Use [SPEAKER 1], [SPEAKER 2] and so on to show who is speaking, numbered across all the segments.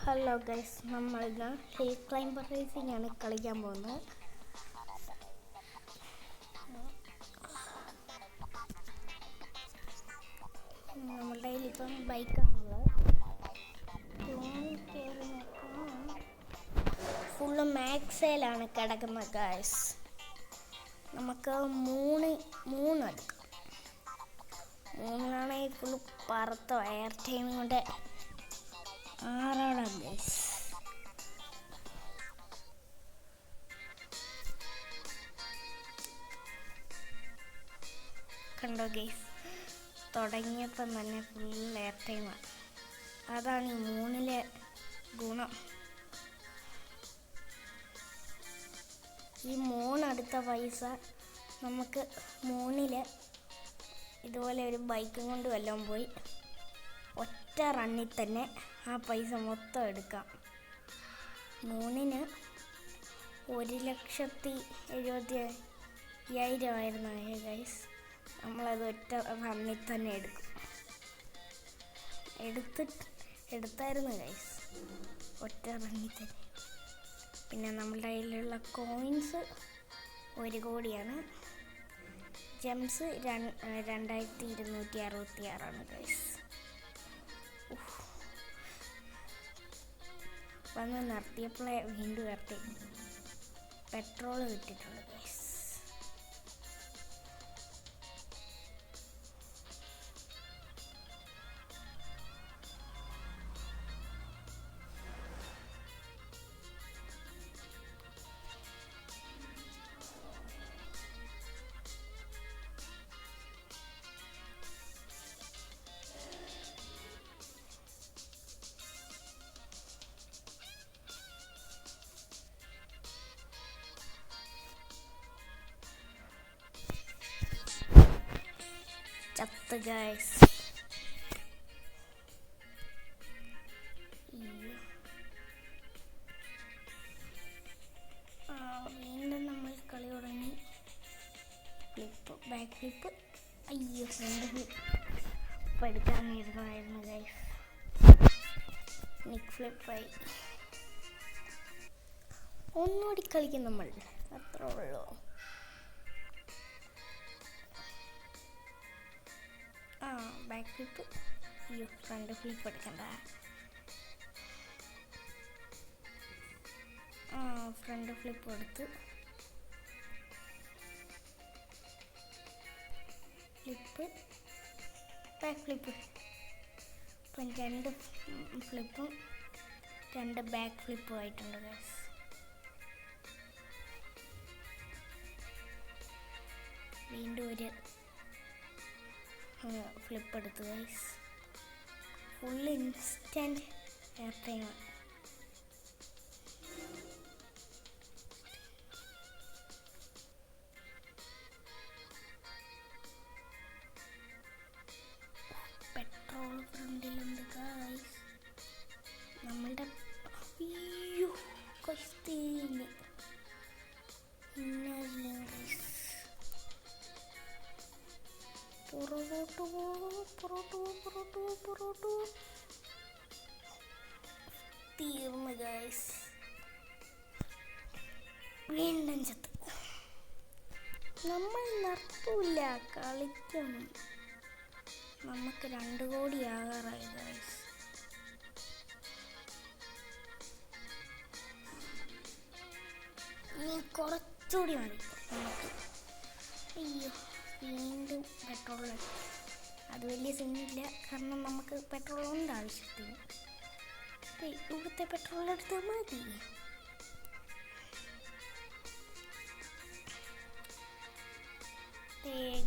[SPEAKER 1] Hello guys, നമ്മളിന്ന് hill climber racing ആണ് കളിക്കാൻ പോകുന്നത്. നമ്മളുടെ കയ്യിൽ ഇപ്പം ബൈക്കാണുള്ളത്. ഫുള്ള് മാക്സയിലാണ് കിടക്കുന്നത് ഗൈസ്. നമുക്ക് മൂന്നെടുക്കാം. മൂന്നാണെങ്കിൽ ഫുള്ള് പറത്തോ എയർ ടൈം കൊണ്ട് 6 ഗൈസ്. കണ്ടോ ഗൈസ്, തുടങ്ങിയപ്പം തന്നെ ഫുൾ എയർ ടൈമാണ്. അതാണ് ഈ 3 ഗുണം. ഈ 3 അടുത്ത പൈസ നമുക്ക് 3 ഇതുപോലെ ഒരു ബൈക്കും കൊണ്ട് വല്ലതും പോയി ഒറ്റ റണ്ണിൽ തന്നെ ആ പൈസ മൊത്തം എടുക്കാം. 3 1,75,000 ആയിരുന്നു ഗൈസ്. നമ്മളത് ഒറ്റ റണ്ണിൽ തന്നെ എടുത്തായിരുന്നു ഗൈസ്, ഒറ്റ റണ്ണിൽ തന്നെ. പിന്നെ നമ്മളുടെ കയ്യിലുള്ള കോയിൻസ് 1 കോടിയാണ്. Gems 2266 guys. വന്ന് നിർത്തിയപ്പോഴേ വീണ്ടും ഇരട്ടി പെട്രോൾ കിട്ടിയിട്ടുണ്ട് ഗൈസ്. ചത്ത് ഗൈസ്. വീണ്ടും നമ്മൾ കളി തുടങ്ങി. Back flip. അയ്യോ, ഫ്രണ്ട് ഫ്ലിപ്പ് എടുക്കാനിരുന്നായിരുന്നു ഗൈസ്. നിക്ക് ഫ്ലിപ്പായി. ഒന്നുകൂടി കളിക്കും നമ്മൾ, അത്രേ ഉള്ളൂ. Back flip. അയ്യോ, ഫ്രണ്ട് ഫ്ലിപ്പ് എടുക്കണ്ട. ഫ്രണ്ട് ഫ്ലിപ്പ് എടുത്ത് ഫ്ലിപ്പ് ബാക്ക് ഫ്ലിപ്പ്. ഇപ്പം 2 ഫ്ലിപ്പും 2 ബാക്ക് ഫ്ലിപ്പും ആയിട്ടുണ്ട് ഗൈസ്. വീണ്ടും ഒരു ഫ്ലിപ്പ് എടുത്തു ഗൈസ്. ഫുൾ ഇൻസ്റ്റൻറ്റ് എയർ ടൈമാണ്. പെട്രോൾ ഫ്രണ്ടിലുണ്ട് ഗൈസ്. നമ്മളുടെ കൊസ്തീന് ഗൈസ്. പുറോട്ടു തീർന്നു ഗൈസ്. വീണ്ടും ചത്ത്. നമ്മൾ നിർത്തൂല, കളിക്കും. നമുക്ക് 2 കോടി ആകാറായി ഗൈസ്. ഇനി കുറച്ചുകൂടി മതി നമുക്ക്. അയ്യോ, വീണ്ടും പെട്രോൾ. അത് വലിയ സീനില്ല, കാരണം നമുക്ക് പെട്രോൾ ഉണ്ട് ആവശ്യത്തിന്. ഇവിടുത്തെ പെട്രോൾ എടുത്താൽ മതി.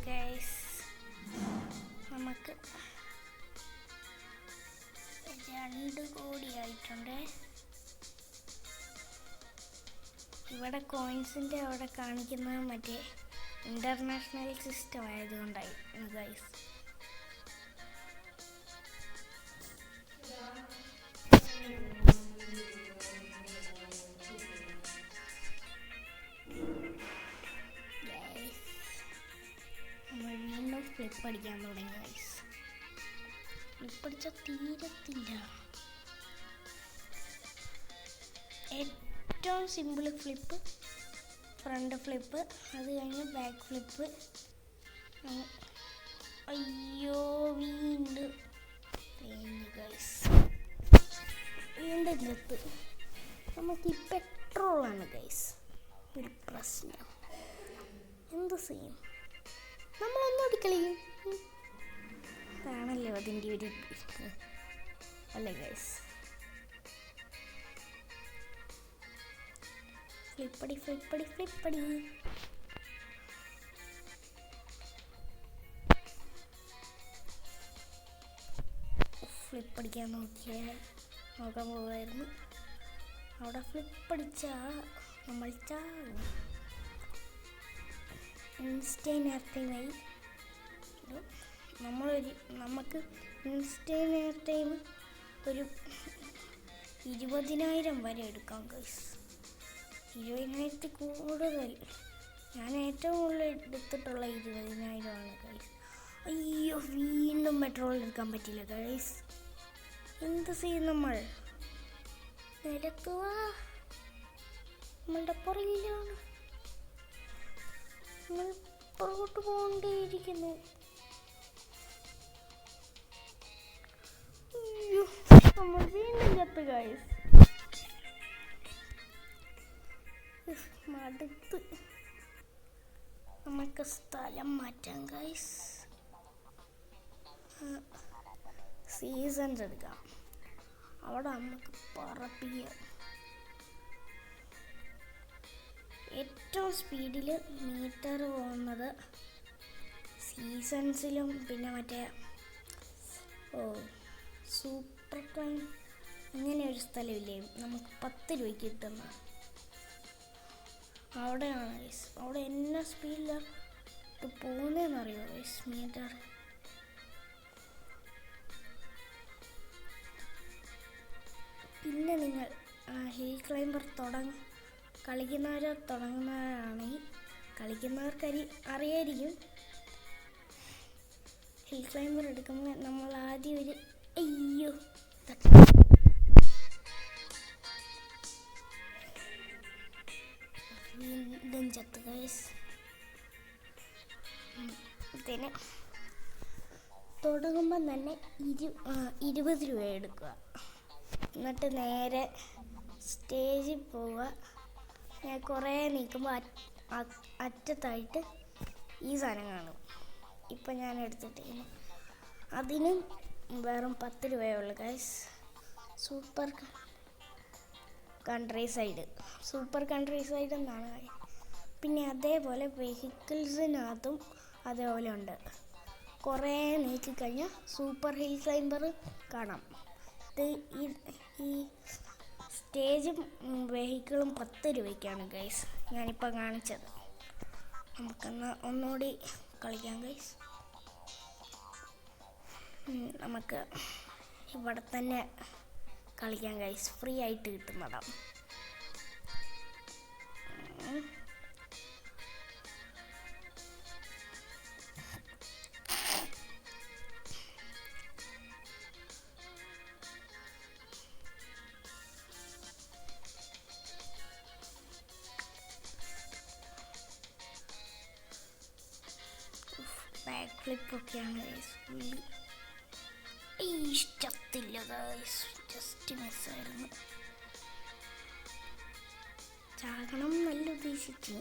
[SPEAKER 1] ഗൈസ്, നമുക്ക് 2 കോടി ആയിട്ടുണ്ട്. ഇവിടെ കോയിൻസിൻ്റെ അവിടെ കാണിക്കുന്നത് മറ്റേ ഇൻ്റർനാഷണൽ സിസ്റ്റം ആയതുകൊണ്ടായി ഗൈസ്. നമ്മൾ വീണ്ടും ഫ്ലിപ്പ് അടിക്കാൻ തുടങ്ങി ഗൈസ്. ഫ്ലിപ്പ് അടിച്ചാൽ തീരത്തില്ല. ഏറ്റവും സിമ്പിൾ ഫ്ലിപ്പ്, ഫ്രണ്ട് ഫ്ലിപ്പ്, അത് കഴിഞ്ഞ് ബാക്ക് ഫ്ലിപ്പ്. അയ്യോ വീണ്ടും ചത്ത്. നമുക്ക് ഈ പെട്രോളാണ് ഗൈസ് ഒരു പ്രശ്നം. എന്ത് ചെയ്യും? നമ്മളൊന്നുകൂടി കളിയും. അതാണല്ലോ അതിൻ്റെ ഒരു അല്ലേ ഗൈസ്? ഫ്ലിപ്പടി ഫ്ലിപ്പടി ഫ്ലിപ്പടി. ഫ്ലിപ്പടിക്കാൻ നോക്കാൻ പോകുമായിരുന്നു. അവിടെ ഫ്ലിപ്പടിച്ചാൽ നമ്മൾ ചാവും. ഇൻസ്റ്റൈനായി നമുക്ക് ഇൻസ്റ്റൈൻ ടൈം ഒരു 20,000 വരെ എടുക്കാം ഗൈസ്. 20,000 കൂടുതൽ. ഞാൻ ഏറ്റവും കൂടുതൽ എടുത്തിട്ടുള്ള 20,000 ഗൈസ്. അയ്യോ വീണ്ടും പെട്രോൾ എടുക്കാൻ പറ്റില്ല ഗൈസ്. എന്ത് ചെയ്യും? നമ്മൾ നിരക്കുക. നമ്മളുടെ പുറകിലാണ്. നമ്മൾ പുറകോട്ട് പോകേണ്ടിയിരിക്കുന്നു. അയ്യോ നമ്മൾ വീണ്ടും ചത്ത് ഗൈസ്. മടുത്ത്. നമുക്ക് സ്ഥലം മാറ്റാം ഗൈസ്. സീസൺസ് എടുക്കാം. അവിടെ നമുക്ക് പറപ്പിക്കാം. ഏറ്റവും സ്പീഡിൽ മീറ്റർ പോകുന്നത് സീസൺസിലും പിന്നെ മറ്റേ സൂപ്പർ ക്ലൈം അങ്ങനെ ഒരു സ്ഥലമില്ലേ നമുക്ക് 10 രൂപയ്ക്ക് കിട്ടുന്ന, അവിടെയാണ് ഗൈസ്. അവിടെ എന്നാ സ്പീഡിലാണ് പോകുന്നതെന്നറിയോ ഗൈസ് മീറ്റർ? പിന്നെ നിങ്ങൾ ഹിൽ ക്ലൈംബർ തുടങ്ങുന്നവരാണെങ്കിൽ കളിക്കുന്നവർക്ക് അറിയായിരിക്കും. ഹിൽ ക്ലൈംബർ എടുക്കുമ്പോൾ നമ്മൾ ആദ്യം ഒരു അയ്യോ വീണ്ടും ചത്ത് ഗൈസ്. ഇതിന് തുടങ്ങുമ്പം തന്നെ 20 രൂപ എടുക്കുക. എന്നിട്ട് നേരെ സ്റ്റേജിൽ പോവുക. കുറേ നീക്കുമ്പോൾ അറ്റത്തായിട്ട് ഈ സാധനം കാണും. ഇപ്പം ഞാൻ എടുത്തിട്ട് അതിനും വെറും 10 രൂപയുള്ളൂ ഗൈസ്. സൂപ്പർ കൺട്രി സൈഡ് എന്നാണ്. പിന്നെ അതേപോലെ വെഹിക്കിൾസിനകത്തും അതേപോലെ ഉണ്ട്. കുറേ നീക്കിക്കഴിഞ്ഞാൽ സൂപ്പർ ഹിൽ ക്ലൈംബർ കാണാം. ഈ സ്റ്റേജും വെഹിക്കിളും 10 രൂപയ്ക്കാണ് ഗൈസ് ഞാനിപ്പോൾ കാണിച്ചത്. നമുക്കെന്നാൽ ഒന്നുകൂടി കളിക്കാം ഗൈസ്. നമുക്ക് ഇവിടെ തന്നെ കളിക്കാം ഗൈസ്. ഫ്രീ ആയിട്ട് കിട്ടുന്നതാണ്. ബാക്ക് ഫ്ലിപ്പൊക്കെയാണ് ഗൈസ്. ഇഷ്ടത്തില്ല ഗൈസ്, ജസ്റ്റ് മിസ്സായിരുന്നു. ചാകണം നല്ല ഉദ്ദേശിച്ചു.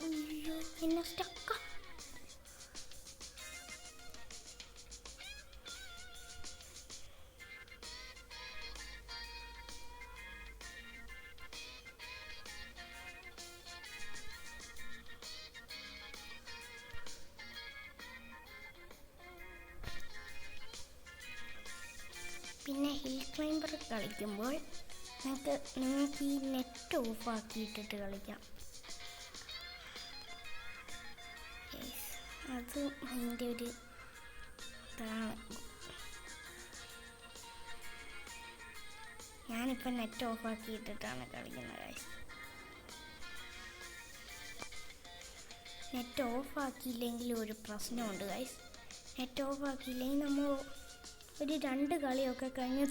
[SPEAKER 1] അയ്യോ എന്നെ സ്റ്റക്ക. പിന്നെ ഹിൽ ക്ലൈംബർ കളിക്കുമ്പോൾ നിങ്ങൾക്ക് ഈ നെറ്റ് ഓഫാക്കിയിട്ടിട്ട് കളിക്കാം. അത് അതിൻ്റെ ഒരു ഇതാണ്. ഞാനിപ്പോൾ നെറ്റ് ഓഫാക്കിയിട്ടിട്ടാണ് കളിക്കുന്നത് ഗൈസ്. നെറ്റ് ഓഫാക്കിയില്ലെങ്കിൽ ഒരു പ്രശ്നമുണ്ട് ഗൈസ്. നെറ്റ് ഓഫാക്കിയില്ലെങ്കിൽ നമ്മൾ ഒരു 2 കളിയൊക്കെ കഴിഞ്ഞ്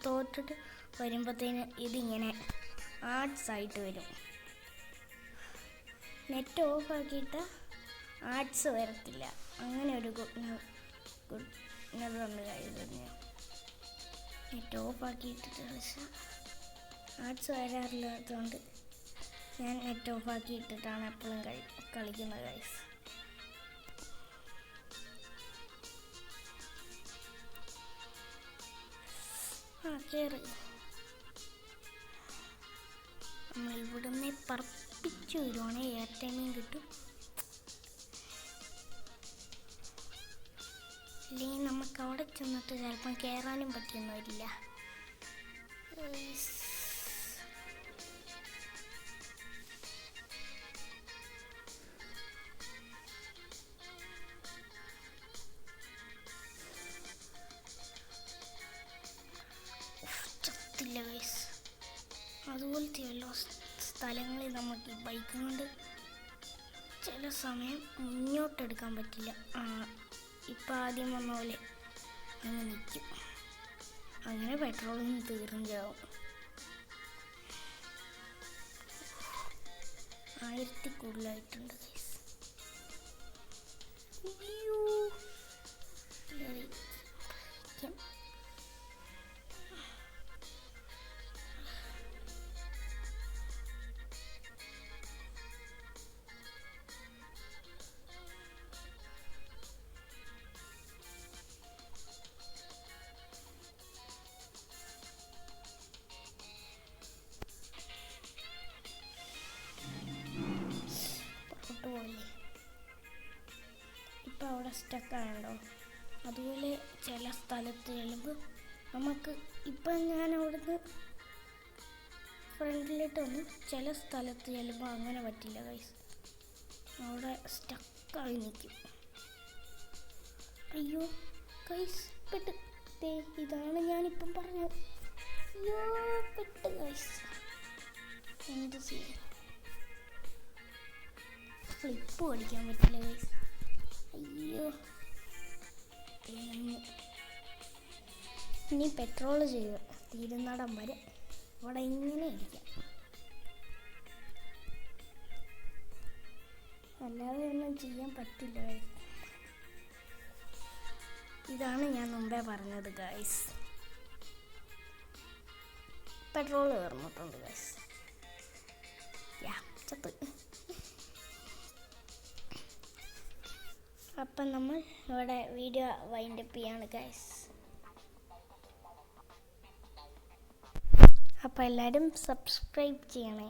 [SPEAKER 1] തോറ്റിട്ട് വരുമ്പോഴത്തേന് ഇതിങ്ങനെ ആർട്സ് ആയിട്ട് വരും. നെറ്റ് ഓഫ് ആക്കിയിട്ട് ആർട്സ് വരത്തില്ല. അങ്ങനെ ഒരു ഗുഡ്നുണ്ട് കഴിഞ്ഞു. നെറ്റ് ഓഫ് ആക്കിയിട്ടിട്ട് കളിച്ചാൽ ആർട്സ് വരാറില്ലാത്തതുകൊണ്ട് ഞാൻ നെറ്റ് ഓഫ് ആക്കിയിട്ടിട്ടാണ് എപ്പോഴും കളിക്കുന്നത് ഗൈസ്. കയറി നമ്മൾ ഇവിടുന്ന് പറപ്പിച്ചു വരുവാണെങ്കിൽ എയർ ടൈമിങ് കിട്ടും. അല്ലെങ്കിൽ നമുക്ക് അവിടെ ചെന്നിട്ട് ചിലപ്പം കയറാനും പറ്റിയൊന്നും വരില്ല. ചത്തില്ല ഗൈസ്. അതുപോലത്തെ എല്ലാ സ്ഥലങ്ങളിൽ നമുക്ക് ഈ ബൈക്ക് കൊണ്ട് ചില സമയം മുന്നോട്ടെടുക്കാൻ പറ്റില്ല. ഇപ്പം ആദ്യം വന്ന പോലെ അങ്ങ് നിൽക്കും. അങ്ങനെ പെട്രോളൊന്നും തീർന്നാവും. 1000 കൂടുതലായിട്ടുണ്ട് ഗൈസ്. ഇപ്പം അവിടെ സ്റ്റക്കാണല്ലോ. അതുപോലെ ചില സ്ഥലത്ത് ചെല്ലുമ്പോൾ നമുക്ക് ഇപ്പം ഞാൻ അവിടുന്ന് ഫ്രണ്ടിലിട്ട് വന്നു. ചില സ്ഥലത്ത് ചെല്ലുമ്പോൾ അങ്ങനെ പറ്റില്ല ഗൈസ്. അവിടെ സ്റ്റക്കായി നിൽക്കും. അയ്യോ ഗൈസ് പെട്ട്. ഇതാണ് ഞാനിപ്പം പറഞ്ഞത്. അയ്യോ പെട്ട് ഗൈസ്. എന്ത് ചെയ്യും? ഫ്ലിപ്പ് പഠിക്കാൻ പറ്റില്ല ഗൈസ്. അയ്യോ ഇനി പെട്രോൾ ചെയ്യുക തീരുന്നിടം വരെ അവിടെ ഇങ്ങനെ ഇരിക്കാം. അല്ലാതെ ഒന്നും ചെയ്യാൻ പറ്റില്ല ഗൈസ്. ഇതാണ് ഞാൻ മുമ്പേ പറഞ്ഞത് ഗൈസ്. പെട്രോൾ തീർന്നിട്ടുണ്ട് ഗൈസ്. ചത്ത്. അപ്പം നമ്മൾ ഇവിടെ വീഡിയോ വൈൻഡപ്പ് ചെയ്യാണ് ഗൈസ്. അപ്പോൾ എല്ലാവരും സബ്സ്ക്രൈബ് ചെയ്യണേ.